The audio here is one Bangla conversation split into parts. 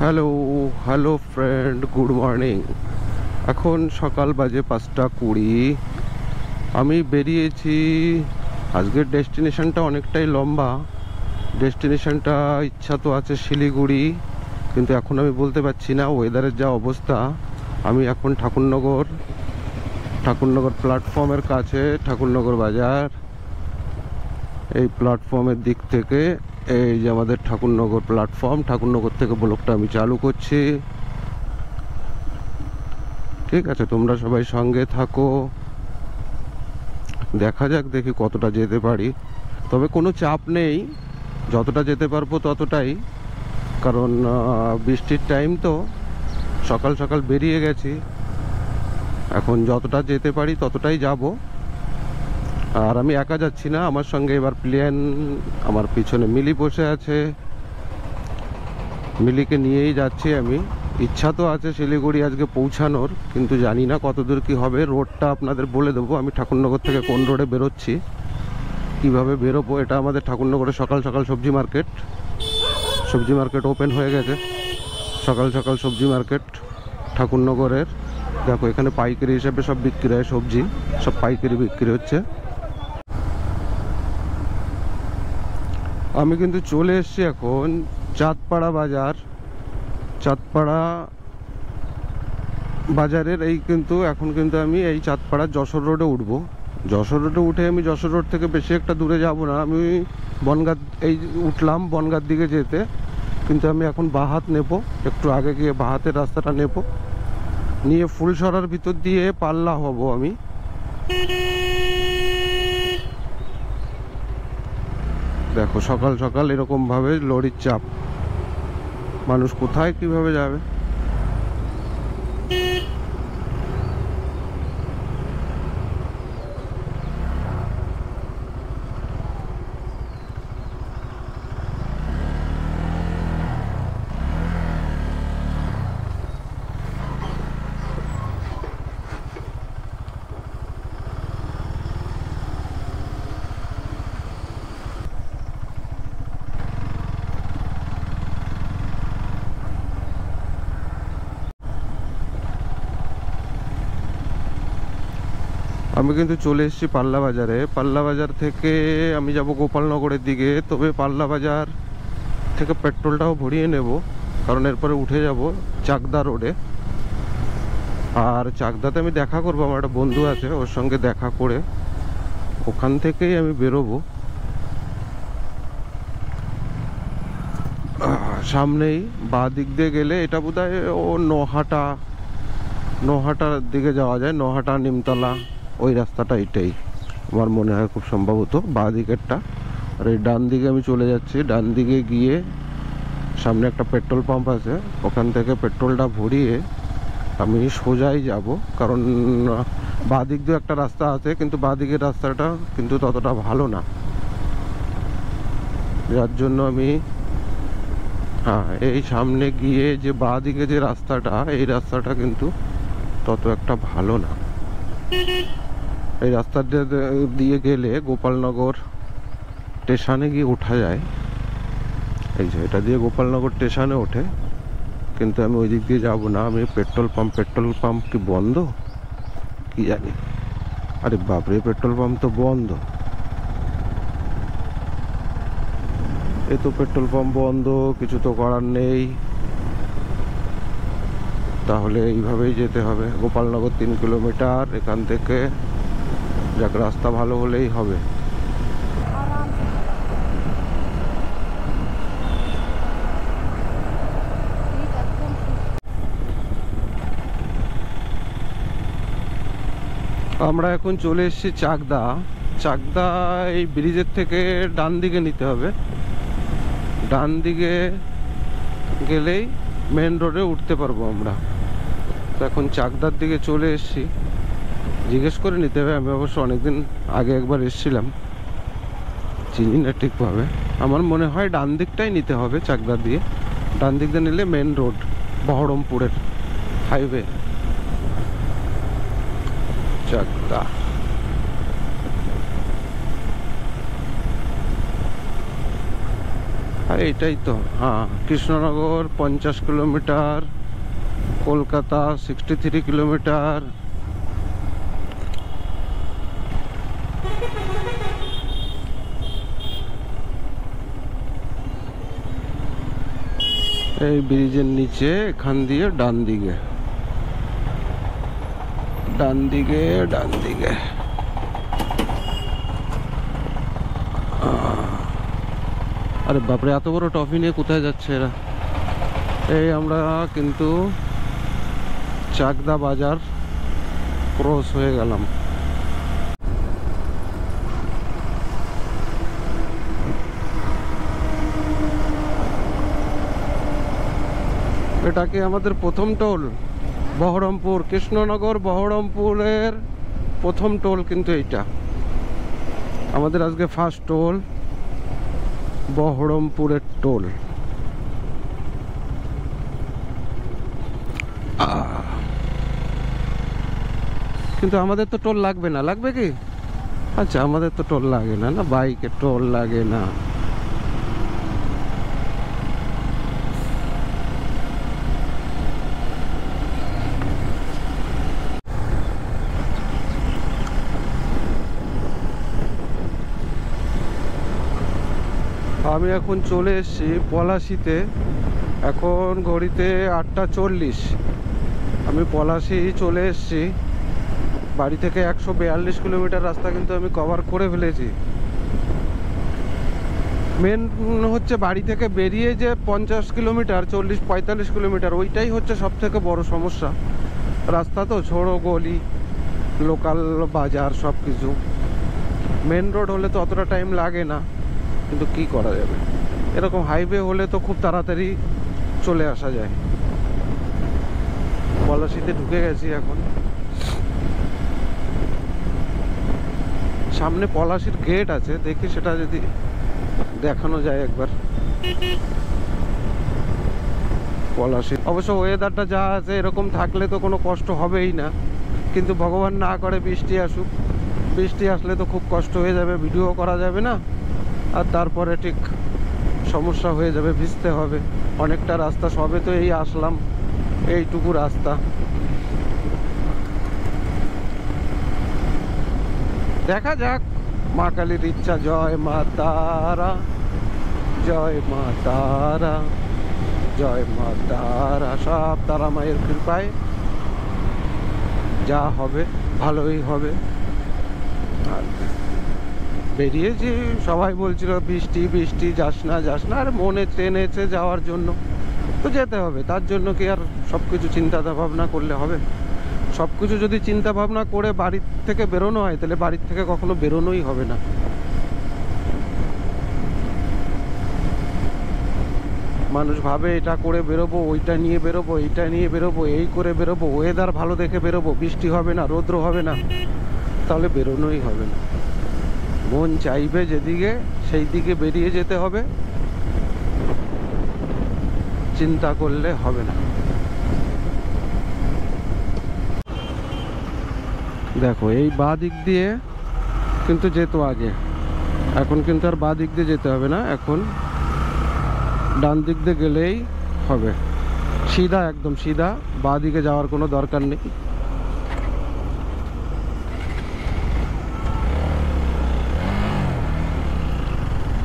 Hello hello friend, good morning. এখন সকাল বাজে 5টা 20। আমি বেরিয়েছি। আজকের ডেস্টিনেশনটা অনেকটাই লম্বা। ডেস্টিনেশনটা ইচ্ছা তো আছে শিলিগুড়ি, কিন্তু এখন আমি বলতে পারছি না, ওয়েদারের যা অবস্থা। আমি এখন ঠাকুরনগর প্ল্যাটফর্মের কাছে, ঠাকুরনগর বাজার। এই প্ল্যাটফর্মের দিক থেকে, এই যে আমাদের ঠাকুরনগর প্ল্যাটফর্ম, ঠাকুরনগর থেকে ব্লগটা আমি চালু করছি। ঠিক আছে, তোমরা সবাই সঙ্গে থাকো। দেখা যাক, দেখি কতটা যেতে পারি। তবে কোনো চাপ নেই, যতটা যেতে পারবো ততটাই। কারণ বৃষ্টির টাইম তো, সকাল সকাল বেরিয়ে গেছি। এখন যতটা যেতে পারি ততটাই যাব। আর আমি একা যাচ্ছি না, আমার সঙ্গে এবার প্লেন, আমার পিছনে মিলি বসে আছে। মিলিকে নিয়েই যাচ্ছি আমি। ইচ্ছা তো আছে শিলিগুড়ি আজকে পৌঁছানোর, কিন্তু জানি না কতদূর কি হবে। রোডটা আপনাদের বলে দেবো, আমি ঠাকুরনগর থেকে কোন রোডে বেরোচ্ছি, কিভাবে বেরোবো। এটা আমাদের ঠাকুরনগরে সকাল সকাল সবজি মার্কেট ওপেন হয়ে গেছে। সকাল সকাল সবজি মার্কেট ঠাকুরনগরের। দেখো, এখানে পাইকারি হিসেবে সব বিক্রি হয়, সবজি সব পাইকারি বিক্রি হচ্ছে। আমি কিন্তু চলে এসেছি এখন চাঁদপাড়া বাজার। চাঁদপাড়া বাজারের এখন কিন্তু আমি এই চাঁদপাড়া যশোর রোডে উঠবো। যশোর রোডে উঠে আমি যশোর রোড থেকে বেশি একটা দূরে যাব না। আমি বনগাঁ এই উঠলাম বনগাঁর দিকে যেতে, কিন্তু আমি এখন বাহাত নেব, একটু আগে গিয়ে বাহাতের রাস্তাটা নেব, নিয়ে ফুলসরার ভিতর দিয়ে পাল্লা হব আমি। দেখো, সকাল সকাল এরকমভাবে লরির চাপ, মানুষ কোথায় কিভাবে যাবে। আমি কিন্তু চলে এসেছি পাল্লা বাজারে। পাল্লা বাজার থেকে আমি যাব গোপালনগরের দিকে। তবে পাল্লা বাজার থেকে পেট্রোলটাও ভরিয়ে নেব, কারণ এরপরে উঠে যাব চাকদা রোডে। আর চাকদাতে আমি দেখা করবো, আমার একটা বন্ধু আছে, ওর সঙ্গে দেখা করে ওখান থেকেই আমি বেরোবো। সামনেই বাঁ দিক দিয়ে গেলে, এটা বোধহয় ও নহাটার দিকে যাওয়া যায়, নহাটা নিমতলা ওই রাস্তাটা। এটাই আমার মনে হয় খুব সম্ভবত বাঁ দিকেরটা। আর এই ডান দিকে আমি চলে যাচ্ছি। ডান দিকে গিয়ে সামনে একটা পেট্রোল পাম্প আছে, ওখান থেকে পেট্রোলটা ভরিয়ে আমি সোজাই যাব। কারণ বাঁ দিক দিয়ে একটা রাস্তা আছে, কিন্তু বাঁ দিকের রাস্তাটা কিন্তু ততটা ভালো না, যার জন্য আমি এই সামনে গিয়ে যে বাঁ দিকে যে রাস্তাটা, এই রাস্তাটা কিন্তু তত একটা ভালো না। এই রাস্তা দিয়ে গেলে গোপালনগর স্টেশনে গিয়ে ওঠা যায়। এই যে এটা দিয়ে গোপালনগর স্টেশনে ওঠে, কিন্তু আমি ওই দিক দিয়ে যাবো না। আমি পেট্রোল পাম্প কি বন্ধ কি জানি। আরে বাপরে, পেট্রোল পাম্প তো বন্ধ। এই তো পেট্রোল পাম্প বন্ধ, কিছু তো করার নেই। তাহলে এইভাবেই যেতে হবে। গোপালনগর 3 কিলোমিটার এখান থেকে। যাক, রাস্তা ভালো হলেই হবে। আমরা এখন চলে এসেছি চাকদা। এই ব্রিজের থেকে ডান দিকে নিতে হবে। ডান দিকে গেলেই মেন রোডে উঠতে পারবো আমরা। তো এখন চাকদার দিকে চলে এসেছি। জিজ্ঞেস করে নিতে হবে, আমি অবশ্য অনেকদিন আগে একবার এসেছিলাম, চিনি না ঠিকভাবে। আমার মনে হয় ডান দিকটাই নিতে হবে চাকদা দিয়ে। ডান দিক দিয়ে নিলে মেন রোড, বহরমপুরের হাইওয়ে চাকদা। এটাই তো, হ্যাঁ, কৃষ্ণনগর 50 কিলোমিটার, কলকাতা 63 কিলোমিটার। এই ব্রিজের নিচে এখান দিয়ে ডান দিকে, ডান দিকে, ডান দিকে। আরে বাপরে, এত বড় টফি নিয়ে কোথায় যাচ্ছে এরা? এই আমরা কিন্তু চাকদা বাজার ক্রস হয়ে গেলাম। এটা কি আমাদের প্রথম টোল? বহরমপুর, কৃষ্ণনগর বহরমপুরের প্রথম টোল কিন্তু এইটা আমাদের আজকে ফার্স্ট টোল, বহরমপুরের টোল। কিন্তু আমাদের তো টোল লাগবে না, লাগবে কি? আচ্ছা, আমাদের তো টোল লাগে না, না বাইকে টোল লাগে না। আমি এখন চলে এসেছি পলাশিতে। এখন ঘড়িতে 8টা 40। আমি পলাশি চলে এসেছি। বাড়ি থেকে 142 কিলোমিটার রাস্তা কিন্তু আমি কভার করে ফেলেছি। মেন হচ্ছে বাড়ি থেকে বেরিয়ে যে 50 কিলোমিটার, 40-45 কিলোমিটার, ওইটাই হচ্ছে সব থেকে বড় সমস্যা। রাস্তা তো ছোড়ো গলি, লোকাল বাজার সব কিছু। মেন রোড হলে তো অতটা টাইম লাগে না, কিন্তু কি করা যাবে, এরকম হাইওয়ে হলে তো খুব তাড়াতাড়ি চলে আসা যায়। পলাশিতে ঢুকে গেছি এখন। সামনে পলাশির গেট আছে, দেখি সেটা যদি দেখানো যায় একবার। পলাশির অবশ্য ওয়েদারটা যা আছে, এরকম থাকলে তো কোনো কষ্ট হবেই না, কিন্তু ভগবান না করে বৃষ্টি আসুক। বৃষ্টি আসলে তো খুব কষ্ট হয়ে যাবে, ভিডিও করা যাবে না, আর তারপরে ঠিক সমস্যা হয়ে যাবে, ভিজতে হবে অনেকটা রাস্তা। সবে তো এই আসলাম, এইটুকু রাস্তা। দেখা যাক, মা কালীর ইচ্ছা। জয় মা তারা, জয় মা তারা, জয় মা তারা। সব তারা মায়ের কৃপায় যা হবে ভালোই হবে। আর বেরিয়েছি, সবাই বলছিল বৃষ্টি বৃষ্টি, যাস না যাস না, আর মনে টেনেছে যাওয়ার জন্য তো যেতে হবে। তার জন্য কি আর সব কিছু চিন্তা ভাবনা করলে হবে? সব কিছু যদি চিন্তা ভাবনা করে বাড়ির থেকে বেরোনো হয়, তাহলে বাড়ির থেকে কখনো বেরোনোই হবে না। মানুষ ভাবে এটা করে বেরোবো, ওইটা নিয়ে বেরোবো, এইটা নিয়ে বেরোবো, এই করে বেরোবো, ওয়েদার ভালো দেখে বেরোবো, বৃষ্টি হবে না, রৌদ্র হবে না, তাহলে বেরোনোই হবে না। মন চাইবে যেদিকে, সেই দিকে বেরিয়ে যেতে হবে, চিন্তা করলে হবে না। দেখো, এই বাঁ দিক দিয়ে কিন্তু যেত আগে, এখন কিন্তু আর বাঁ দিক দিয়ে যেতে হবে না, এখন ডান দিক দিয়ে গেলেই হবে। সিধা, একদম সিধা, বাঁ দিকে যাওয়ার কোনো দরকার নেই।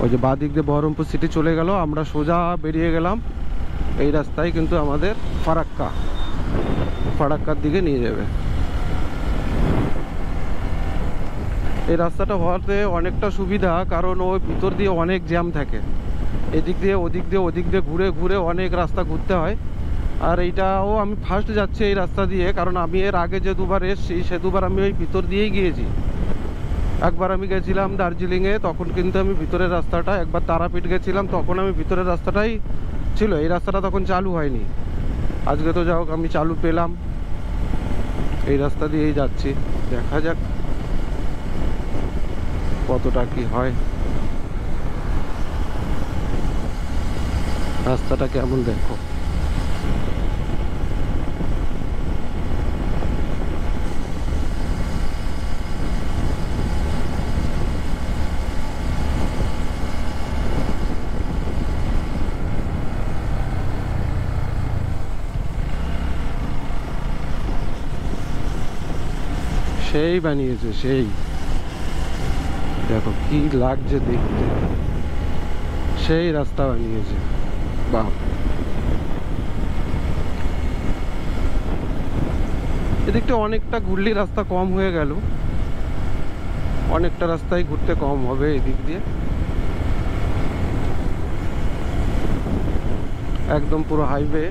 ওই যে বাঁ দিক দিয়ে বহরমপুর সিটি চলে গেল, আমরা সোজা বেরিয়ে গেলাম। এই রাস্তায় কিন্তু আমাদের ফারাক্কার দিকে নিয়ে যাবে। এই রাস্তাটা হওয়াতে অনেকটা সুবিধা, কারণ ওই ভিতর দিয়ে অনেক জ্যাম থাকে। এদিক দিয়ে ওদিক দিয়ে ওদিক দিয়ে ঘুরে ঘুরে অনেক রাস্তা ঘুরতে হয়। আর এইটাও আমি ফার্স্ট যাচ্ছি এই রাস্তা দিয়ে, কারণ আমি এর আগে যে দুবার এসেছি, সে দুবার আমি ওই ভিতর দিয়েই গিয়েছি। একবার আমি গেছিলাম দার্জিলিংয়ে, তখন কিন্তু আমি ভিতরের রাস্তাটা, একবার তারাপীঠ গেছিলাম, তখন আমি ভিতরের রাস্তাটাই ছিল, এই রাস্তাটা তখন চালু হয়নি। আজকে তো যাও আমি চালু পেলাম, এই রাস্তা দিয়েই যাচ্ছি। দেখা যাক কতটা কি হয়, রাস্তাটা কেমন দেখো। সেই বানিয়েছে, সেই দেখো কি লাগছে দেখতে, সেই রাস্তা বানিয়েছে। বাহ, এদিকটা অনেকটা ঘুরলি রাস্তা কম হয়ে গেল, অনেকটা রাস্তায় ঘুরতে কম হবে এদিক দিয়ে। একদম পুরো হাইওয়ে।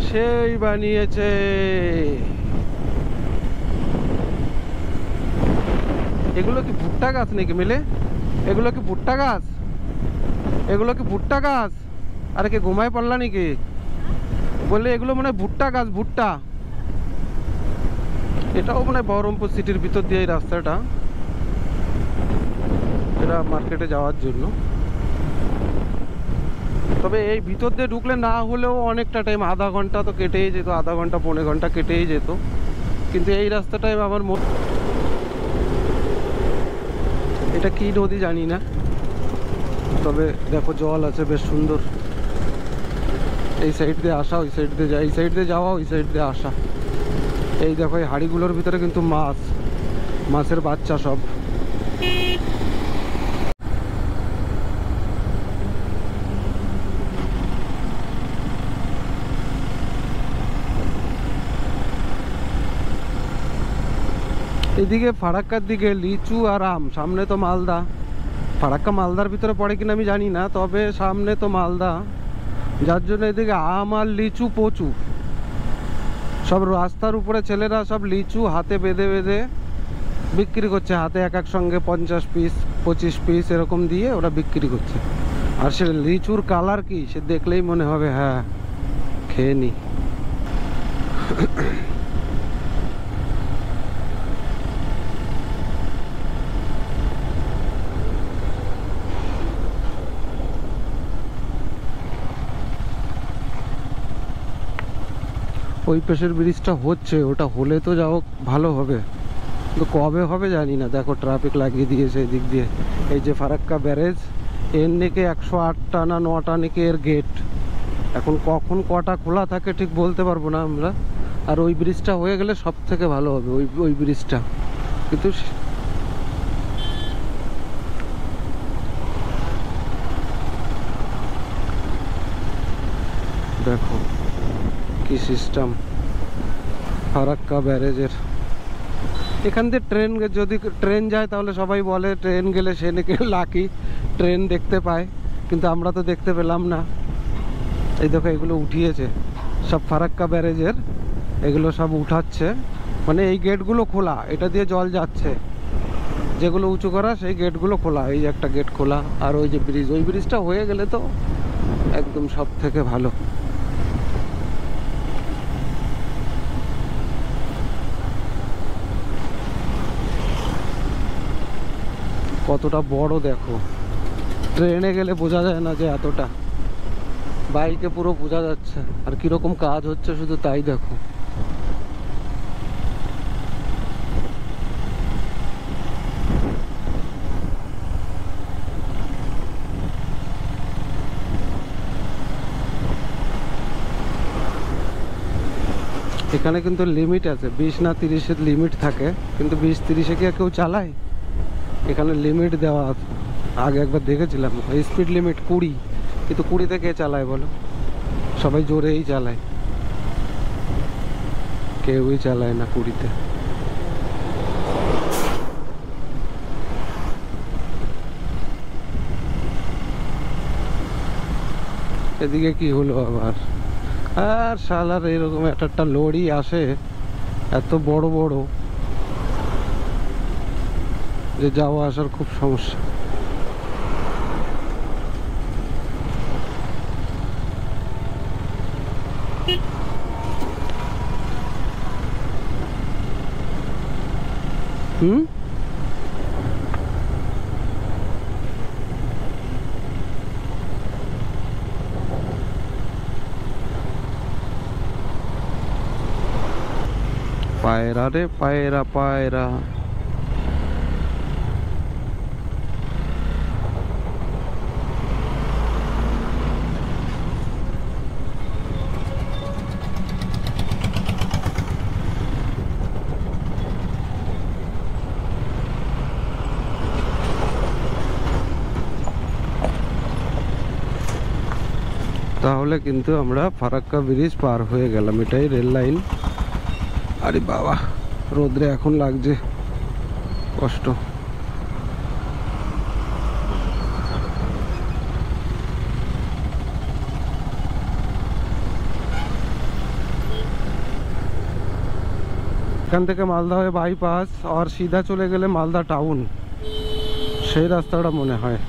সেই বানিয়েছে। এগুলো কি ভুট্টা গাছ নাকি মিলে? এগুলো কি ভুট্টা গাছ? এগুলো কি ভুট্টা গাছ? আরে কে ঘুমায় পড়লা নাকি? বললে এগুলো মনে হয় ভুট্টা গাছ, ভুট্টা। এটাও মানে বহরমপুর সিটির ভিতর দিয়ে এই রাস্তাটা, এটা মার্কেটে যাওয়ার জন্য। তবে এই ভিতর দিয়ে ঢুকলে না হলেও অনেকটা টাইম, আধা ঘন্টা তো কেটেই যেত, আধা ঘন্টা পৌনে ঘন্টা কেটেই যেত। কিন্তু এই রাস্তাটাই আমার এটা কি নদী জানি না, তবে দেখো জল আছে বেশ সুন্দর। এই সাইড দিয়ে আসা, ওই সাইড দিয়ে এই সাইড দিয়ে যাওয়া, ওই সাইড দিয়ে আসা। এই দেখো এই হাড়িগুলোর ভিতরে কিন্তু মাছ, মাছের বাচ্চা সব। এদিকে ফারাক্কার দিকে লিচু আর আম, সামনে তো মালদা। ফারাক্কা মালদার ভিতরে পড়ে কিনা আমি জানি না, তবে সামনে তো মালদা, যার জন্য এদিকে আম আর লিচু প্রচুর। সব রাস্তার উপরে ছেলেরা সব লিচু হাতে বেঁধে বেঁধে বিক্রি করছে, হাতে এক এক সঙ্গে 50 পিস 25 পিস এরকম দিয়ে ওরা বিক্রি করছে। আর সে লিচুর কালার কি, সে দেখলেই মনে হবে হ্যাঁ খেয়ে নি। ওই পাশের ব্রিজটা হচ্ছে, ওটা হলে তো যাও ভালো হবে, কিন্তু কবে হবে জানি না। দেখো ট্রাফিক লাগিয়ে দিয়েছে এদিক দিয়ে। এই যে ফারাক্কা ব্যারেজ, এর নাকি 108টা না 9টা নাকি এর গেট। এখন কখন কটা খোলা থাকে ঠিক বলতে পারবো না আমরা। আর ওই ব্রিজটা হয়ে গেলে সব থেকে ভালো হবে, ওই ব্রিজটা। কিন্তু দেখো কি সিস্টেম ফারাক্কা ব্যারেজের। এখান দিয়ে ট্রেন, যদি ট্রেন যায় তাহলে সবাই বলে ট্রেন গেলে সে নাকি লাকি, ট্রেন দেখতে পায়, কিন্তু আমরা তো দেখতে পেলাম না। এই দেখো এগুলো উঠিয়েছে সব ফারাক্কা ব্যারেজের, এগুলো সব উঠাচ্ছে। মানে এই গেটগুলো খোলা, এটা দিয়ে জল যাচ্ছে, যেগুলো উঁচু করা সেই গেটগুলো খোলা। এই যে একটা গেট খোলা, আর ওই যে ব্রিজ, ওই ব্রিজটা হয়ে গেলে তো একদম সব থেকে ভালো। কতটা বড় দেখো, ট্রেনে গেলে বোঝা যায় না যে এতটা, বাইকে পুরো বোঝা যাচ্ছে। আর কিরকম কাজ হচ্ছে শুধু তাই দেখো। এখানে কিন্তু লিমিট আছে, 20 না 30-এর লিমিট থাকে, কিন্তু 20-30-এ কি কেউ চালায়? এখানে লিমিট দেওয়া আছে। আগে একবার দেখেছিলাম স্পিড লিমিট 20, কিন্তু 20-তে কে চালায় বলো? সবাই জোরেই চালায়, কেউই চালায় না 20-তে। এদিকে কি হলো আবার? আর শালার এরকম একটা লরি আসে এত বড় বড়, যে যাওয়া আসার খুব সমস্যা। পায়রা রে পায়রা পায়রা। তাহলে কিন্তু আমরা ফারাক্কা ব্রিজ পার হয়ে গেলাম, এটাই রেল লাইন। আরে বাবা, রোদ্রে এখন লাগছে কষ্ট। এখান থেকে মালদা হয়ে বাইপাস আর সিধা চলে গেলে মালদা টাউন, সেই রাস্তাটা মনে হয়।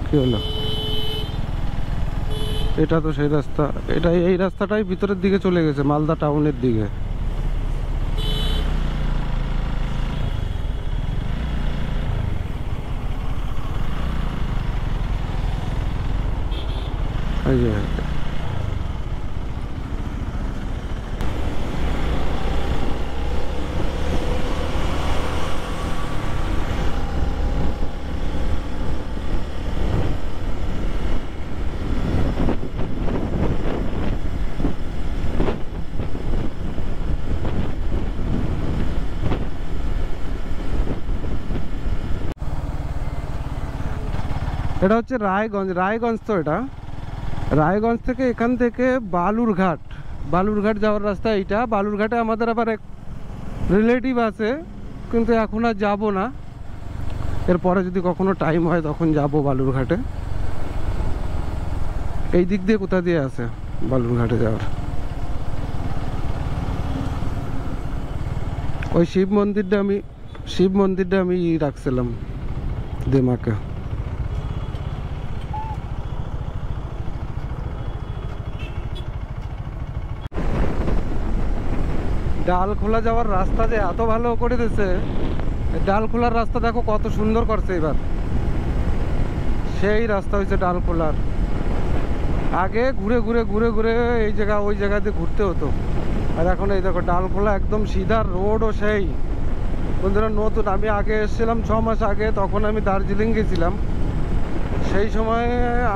কি হলো? এটা তো সেই রাস্তা, এটাই এই রাস্তাটাই ভিতরের দিকে চলে গেছে মালদা টাউনের দিকে। এই যে এটা হচ্ছে রায়গঞ্জ। রায়গঞ্জ তো এটা রায়গঞ্জ থেকে, এখান থেকে বালুরঘাট, বালুরঘাট যাওয়ার রাস্তা এইটা। বালুরঘাটে আমাদের আবার এক রিলেটিভ আছে, কিন্তু এখন আর যাবো না, এরপরে যদি কখনো টাইম হয় তখন যাব বালুরঘাটে। এই দিক দিয়ে কোথা দিয়ে আছে বালুরঘাটে যাওয়ার? ওই শিব মন্দিরটা আমি রাখছিলাম দিমাকে। ডালখোলা যাওয়ার রাস্তা যে এত ভালো করে দিয়েছে, ডালখোলার রাস্তা দেখো কত সুন্দর করছে এবার। সেই রাস্তা হয়েছে ডালখোলার। আগে ঘুরে ঘুরে ঘুরে ঘুরে এই জায়গা ওই জায়গা দিয়ে ঘুরতে হতো, আর এখন এই দেখো ডালখোলা একদম সিধা রোডও সেই। বন্ধুরা নতুন, আমি আগে এসেছিলাম 6 মাস আগে, তখন আমি দার্জিলিং গেছিলাম। সেই সময়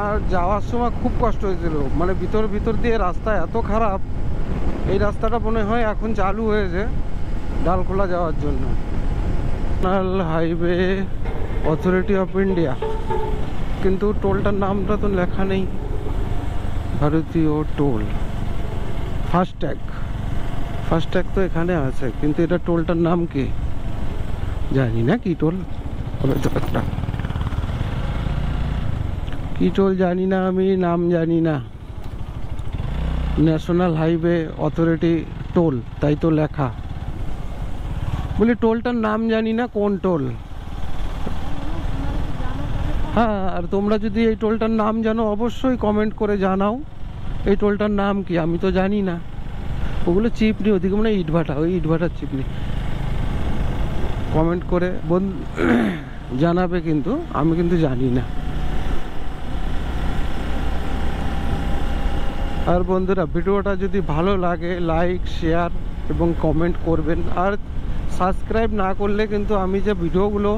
আর যাওয়ার সময় খুব কষ্ট হয়েছিল, মানে ভিতর দিয়ে রাস্তা এত খারাপ। এই রাস্তাটা মনে হয় এখন চালু হয়েছে ডালখোলা যাওয়ার জন্য। National highway authority of India, কিন্তু টোলটার নামটা তো লেখা নেই। ভারতীয় টোল ফাস্ট্যাগ তো এখানে আছে, কিন্তু এটা টোলটার নাম কি জানি না। কি টোল হবে তো একটা, কি টোল জানি না, আমি নাম জানি না। ন্যাশনাল হাইওয়ে অথরিটি টোল, তাই তো লেখা। বলি টোলটার নাম জানি না কোন টোল। হ্যাঁ, আর তোমরা যদি এই টোলটার নাম জানো অবশ্যই কমেন্ট করে জানাও এই টোলটার নাম কি। আমি তো জানি না। ওগুলো চিপনি, ওদিকে মানে ইটভাটা, ওই ইটভাটার চিপনি। কমেন্ট করে জানাবে, কিন্তু আমি কিন্তু জানি না। আর বন্ধুরা ভিডিওটা যদি ভালো লাগে লাইক শেয়ার এবং কমেন্ট করবেন। আর সাবস্ক্রাইব না করলে কিন্তু আমি যে ভিডিওগুলো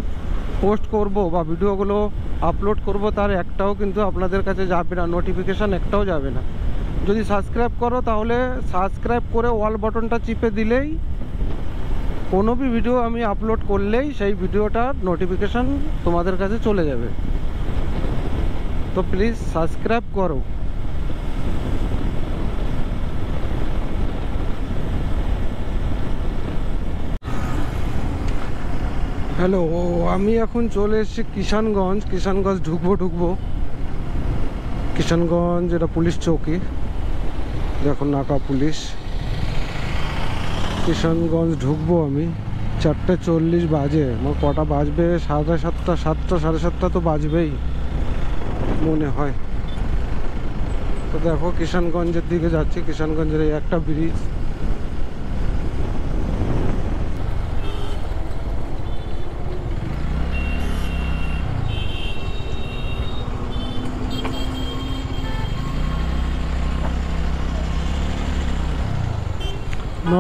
পোস্ট করব বা ভিডিওগুলো আপলোড করব তার একটাও কিন্তু আপনাদের কাছে যাবে না, নোটিফিকেশান একটাও যাবে না। যদি সাবস্ক্রাইব করো তাহলে সাবস্ক্রাইব করে অল বাটনটা চিপে দিলেই কোনো ভিডিও আমি আপলোড করলেই সেই ভিডিওটার নোটিফিকেশান তোমাদের কাছে চলে যাবে। তো প্লিজ সাবস্ক্রাইব করো। হ্যালো, আমি এখন চলে এসেছি কিষানগঞ্জ ঢুকবো। কিষানগঞ্জ এটা পুলিশ চৌকি, দেখো নাকা পুলিশ। কিষানগঞ্জ ঢুকবো আমি। 4:40 বাজে, আমার কটা বাজবে? 7:30, 7টা 7:30 তো বাজবেই মনে হয়। তো দেখো কিষানগঞ্জের দিকে যাচ্ছি। কিষানগঞ্জের এই একটা ব্রিজ,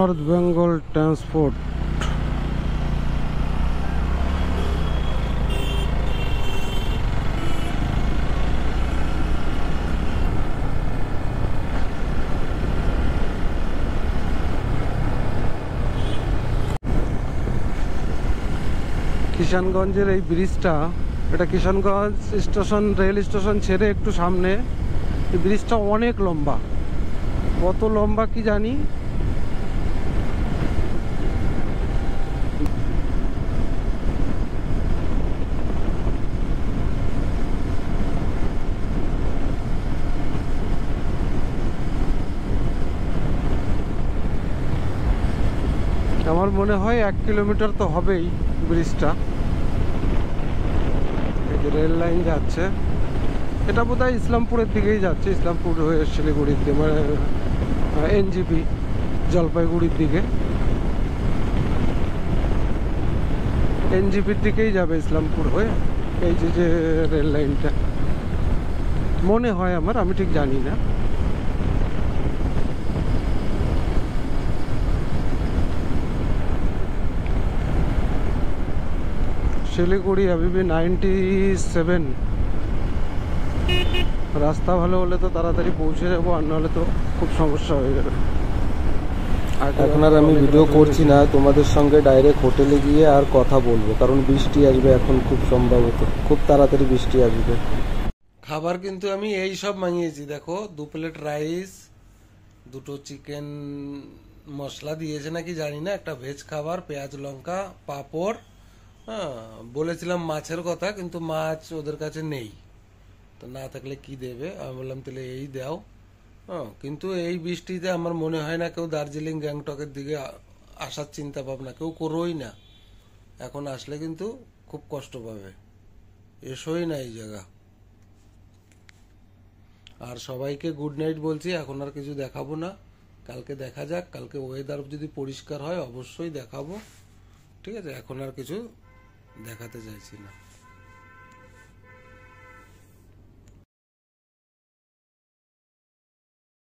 নর্থ বেঙ্গল ট্রান্সপোর্ট। কিষানগঞ্জের এই ব্রিজটা, এটা কিষানগঞ্জ স্টেশন, রেল স্টেশন ছেড়ে একটু সামনে। এই ব্রিজটা অনেক লম্বা, কত লম্বা কি জানি। আমার মনে হয় 1 কিলোমিটার তো হবেই ব্রিজটা। এই যে রেল লাইন যাচ্ছে, এটা বোধহয় ইসলামপুরের দিকেই যাচ্ছে, ইসলামপুর হয়ে শিলিগুড়ির দিকে, মানে এনজিপি জলপাইগুড়ির দিকে, এনজিপির দিকেই যাবে ইসলামপুর হয়ে। এই যে যে রেল লাইনটা মনে হয় আমার, আমি ঠিক জানি না। শিলিগুড়ি আবিবি 97। রাস্তা ভালো হলে তো তাড়াতাড়ি পৌঁছে যাবো, আর নাহলে তো খুব সমস্যা হয়ে যাবে। এখন আর আমি ভিডিও করছি না, তোমাদের সঙ্গে ডাইরেক্ট হোটেলে গিয়ে আর কথা বলবো, কারণ বৃষ্টি আসবে এখন, খুব সম্ভবত খুব তাড়াতাড়ি বৃষ্টি আসবে। খাবার কিন্তু আমি এই সব মাঙিয়েছি, দেখো 2 প্লেট রাইস, 2টো চিকেন মশলা দিয়েছে নাকি জানি না, একটা ভেজ খাবার, পেঁয়াজ লঙ্কা, পাঁপড়। হ্যাঁ, বলেছিলাম মাছের কথা, কিন্তু মাছ ওদের কাছে নেই, তো না থাকলে কি দেবে, আমি বললাম তাহলে এই দাও। হ্যাঁ, কিন্তু এই বৃষ্টিতে আমার মনে হয় না কেউ দার্জিলিং গ্যাংটকের দিকে আসার চিন্তা ভাবনা কেউ করোই না। এখন আসলে কিন্তু খুব কষ্ট পাবে, এসোই না এই জায়গা। আর সবাইকে গুড নাইট বলছি, এখন আর কিছু দেখাবো না, কালকে দেখা যাক। কালকে ওয়েদার যদি পরিষ্কার হয় অবশ্যই দেখাবো, ঠিক আছে? এখন আর কিছু দেখাতে চাইছি না।